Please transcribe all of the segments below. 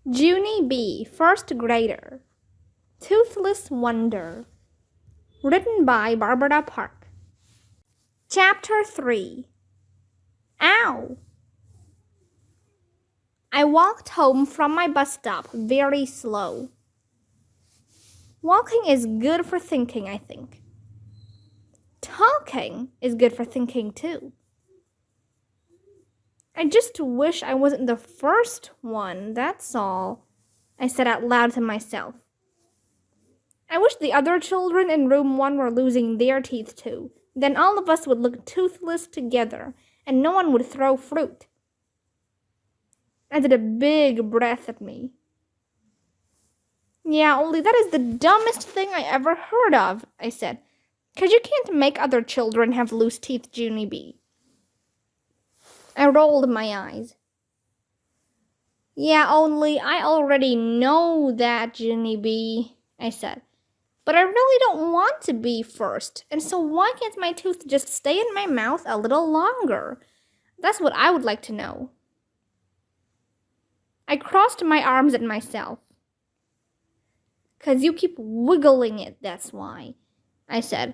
Junie B., first grader. Toothless Wonder. Written by Barbara Park. Chapter 3. Ow! I walked home from my bus stop very slow. Walking is good for thinking, I think. Talking is good for thinking too. I just wish I wasn't the first one, that's all, I said out loud to myself. I wish the other children in room 1 were losing their teeth too. Then all of us would look toothless together, and no one would throw fruit. I did a big breath at me. Yeah, only that is the dumbest thing I ever heard of, I said. 'Cause you can't make other children have loose teeth, Junie B. I rolled my eyes. Yeah, only I already know that, Junie B, I said. But I really don't want to be first, and so why can't my tooth just stay in my mouth a little longer? That's what I would like to know. I crossed my arms at myself. 'Cause you keep wiggling it, that's why, I said.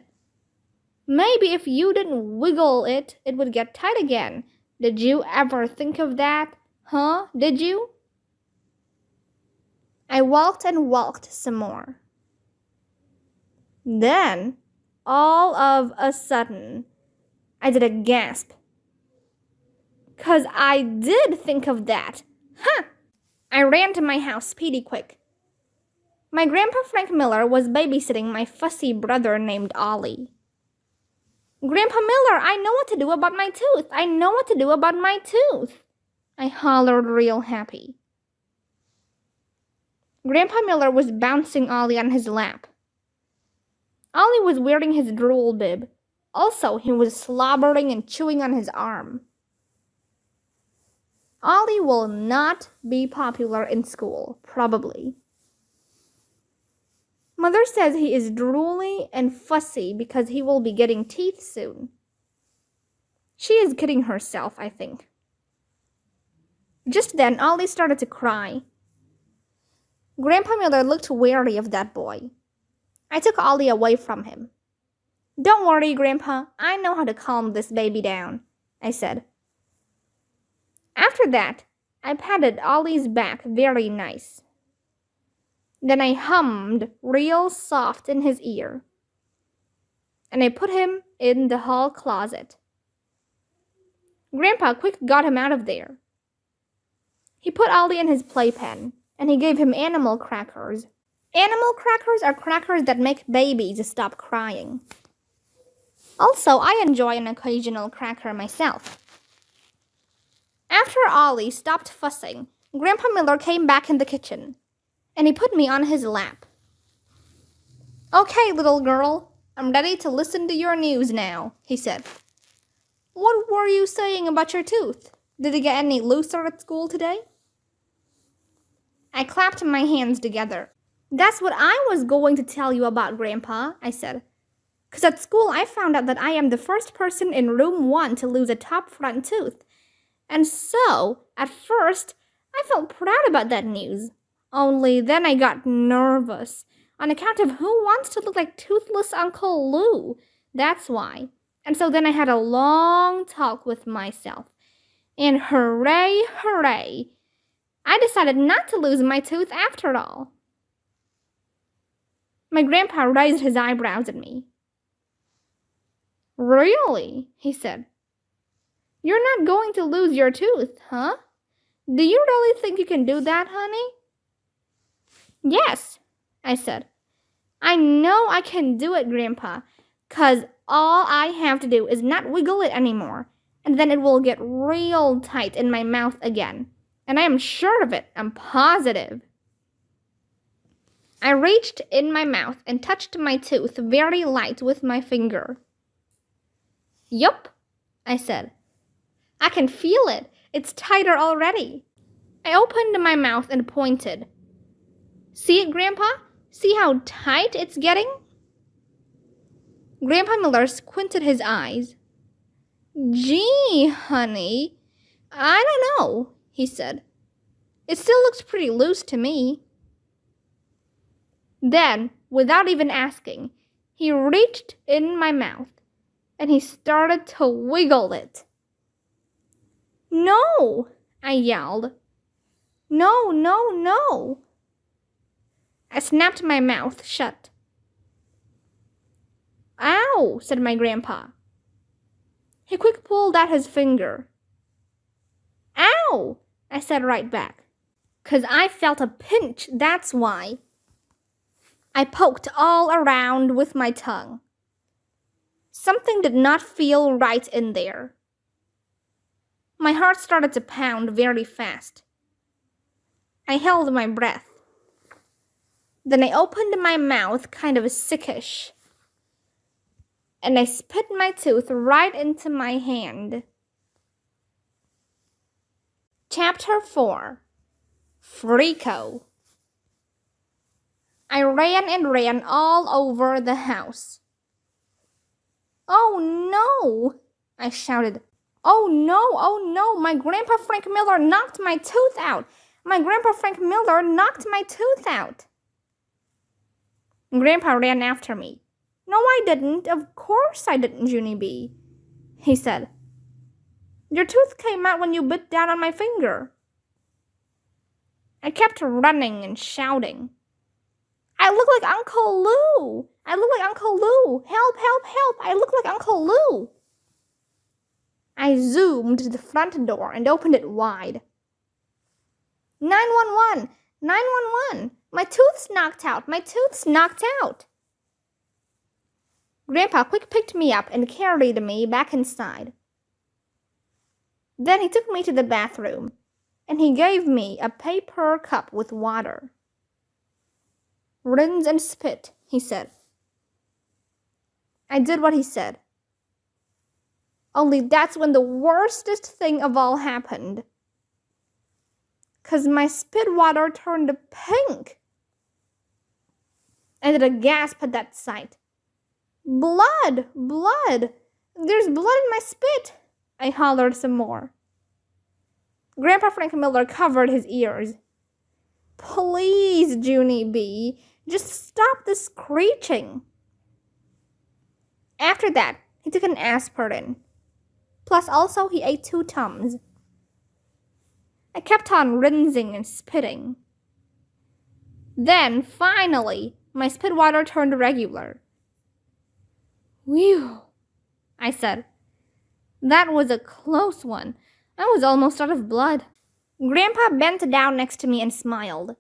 Maybe if you didn't wiggle it, it would get tight again. Did you ever think of that? Huh? Did you? I walked and walked some more. Then, all of a sudden, I did a gasp. 'Cause I did think of that. Huh! I ran to my house speedy quick. My grandpa Frank Miller was babysitting my fussy brother named Ollie. Grandpa Miller, I know what to do about my tooth. I know what to do about my tooth. I hollered real happy. Grandpa Miller was bouncing Ollie on his lap. Ollie was wearing his drool bib. Also, he was slobbering and chewing on his arm. Ollie will not be popular in school, probably. Mother says he is drooly and fussy because he will be getting teeth soon. She is kidding herself, I think. Just then, Ollie started to cry. Grandpa Miller looked wary of that boy. I took Ollie away from him. Don't worry, Grandpa. I know how to calm this baby down, I said. After that, I patted Ollie's back very nice. Then I hummed real soft in his ear. And I put him in the hall closet. Grandpa quick got him out of there. He put Ollie in his playpen, and he gave him animal crackers. Animal crackers are crackers that make babies stop crying. Also, I enjoy an occasional cracker myself. After Ollie stopped fussing, Grandpa Miller came back in the kitchen, and he put me on his lap. Okay, little girl, I'm ready to listen to your news now, he said. What were you saying about your tooth? Did it get any looser at school today? I clapped my hands together. That's what I was going to tell you about, Grandpa, I said. 'Cause at school I found out that I am the first person in room 1 to lose a top front tooth. And so, at first, I felt proud about that news. Only then I got nervous on account of who wants to look like toothless Uncle Lou. That's why. And so then I had a long talk with myself. And hooray, hooray, I decided not to lose my tooth after all. My grandpa raised his eyebrows at me. Really? He said. You're not going to lose your tooth, huh? Do you really think you can do that, honey? Yes, I said. I know I can do it, Grandpa, 'cause all I have to do is not wiggle it anymore, and then it will get real tight in my mouth again. And I am sure of it, I'm positive. I reached in my mouth and touched my tooth very light with my finger. Yup, I said. I can feel it. It's tighter already. I opened my mouth and pointed. See it, Grandpa? See how tight it's getting? Grandpa Miller squinted his eyes. Gee, honey, I don't know, he said. It still looks pretty loose to me. Then, without even asking, he reached in my mouth and he started to wiggle it. No, I yelled. No, no, no. I snapped my mouth shut. Ow, said my grandpa. He quick pulled out his finger. Ow, I said right back. 'Cause I felt a pinch, that's why. I poked all around with my tongue. Something did not feel right in there. My heart started to pound very fast. I held my breath. Then I opened my mouth kind of sickish. And I spit my tooth right into my hand. Chapter 4. Freako. I ran and ran all over the house. Oh no! I shouted. Oh no, my Grandpa Frank Miller knocked my tooth out. My Grandpa Frank Miller knocked my tooth out. Grandpa ran after me. No, I didn't. Of course I didn't, Junie B, he said. Your tooth came out when you bit down on my finger. I kept running and shouting. I look like Uncle Lou. I look like Uncle Lou. Help, help, help. I look like Uncle Lou. I zoomed to the front door and opened it wide. 911! 911! My tooth's knocked out! My tooth's knocked out! Grandpa quick picked me up and carried me back inside. Then he took me to the bathroom, and he gave me a paper cup with water. Rinse and spit, he said. I did what he said. Only that's when the worstest thing of all happened. 'Cause my spit water turned pink. I did a gasp at that sight. Blood! Blood! There's blood in my spit! I hollered some more. Grandpa Frank Miller covered his ears. Please, Junie B, just stop the screeching. After that, he took an aspirin. Plus also he ate 2 Tums. I kept on rinsing and spitting. Then, finally, my spit water turned regular. Whew, I said. That was a close one. I was almost out of blood. Grandpa bent down next to me and smiled.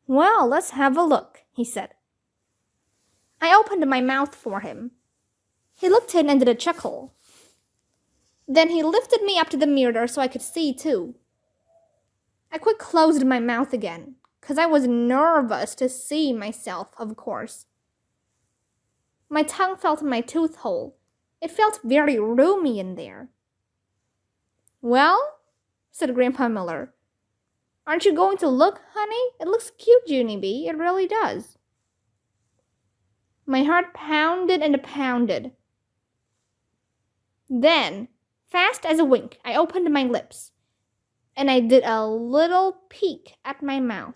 Well, let's have a look, he said. I opened my mouth for him. He looked in and did a chuckle. Then he lifted me up to the mirror so I could see too. I quick closed my mouth again, 'cause I was nervous to see myself, of course. My tongue felt in my tooth hole. It felt very roomy in there. Well, said Grandpa Miller. Aren't you going to look, honey? It looks cute, Junie B. It really does. My heart pounded and pounded. Then, fast as a wink, I opened my lips, and I did a little peek at my mouth.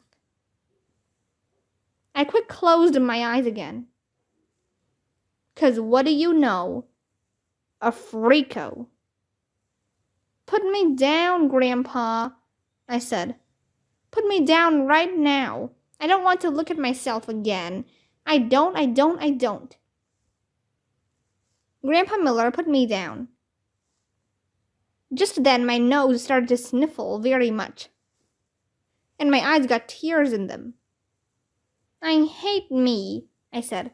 I quick closed my eyes again. 'Cause what do you know? A freako. Put me down, Grandpa, I said. Put me down right now. I don't want to look at myself again. I don't. Grandpa Miller put me down. Just then my nose started to sniffle very much, and my eyes got tears in them. I hate me, I said.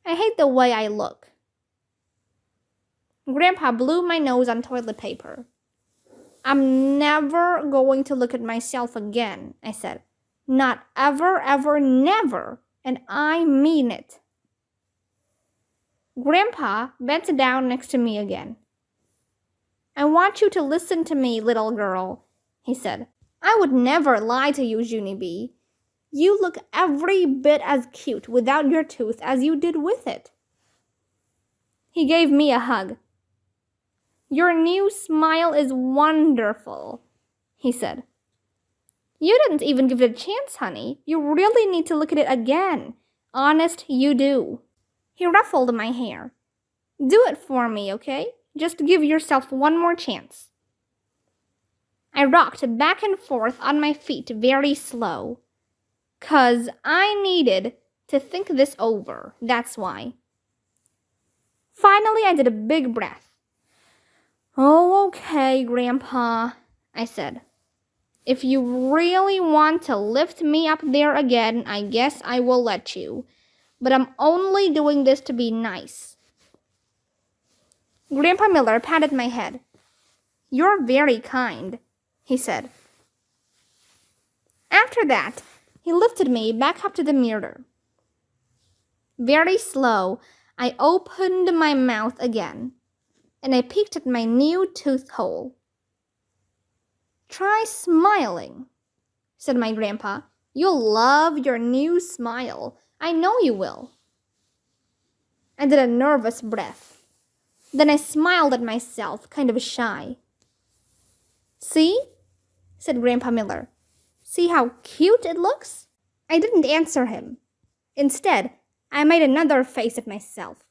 I hate the way I look. Grandpa blew my nose on toilet paper. I'm never going to look at myself again, I said. Not ever, ever, never, and I mean it. Grandpa bent down next to me again. I want you to listen to me, little girl, he said. I would never lie to you, Junie B. You look every bit as cute without your tooth as you did with it. He gave me a hug. Your new smile is wonderful, he said. You didn't even give it a chance, honey. You really need to look at it again. Honest, you do. He ruffled my hair. Do it for me, okay? Just give yourself one more chance. I rocked back and forth on my feet very slow. 'Cause I needed to think this over, that's why. Finally, I did a big breath. Oh, okay, Grandpa, I said. If you really want to lift me up there again, I guess I will let you. But I'm only doing this to be nice. Grandpa Miller patted my head. You're very kind, he said. After that, he lifted me back up to the mirror. Very slow, I opened my mouth again, and I peeked at my new tooth hole. Try smiling, said my grandpa. You'll love your new smile. I know you will. I did a nervous breath. Then I smiled at myself, kind of shy. See? Said Grandpa Miller. See how cute it looks? I didn't answer him. Instead, I made another face at myself,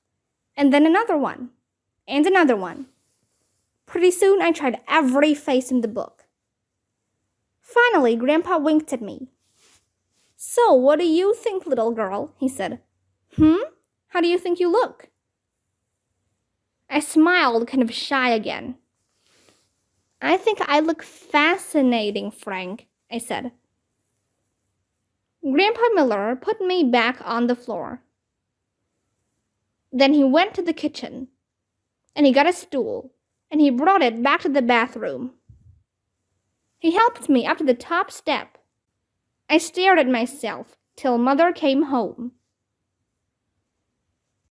and then another one, and another one. Pretty soon I tried every face in the book. Finally, Grandpa winked at me. So, what do you think, little girl? He said. How do you think you look? I smiled, kind of shy again. I think I look fascinating, Frank, I said. Grandpa Miller put me back on the floor. Then he went to the kitchen, and he got a stool, and he brought it back to the bathroom. He helped me up to the top step. I stared at myself till Mother came home.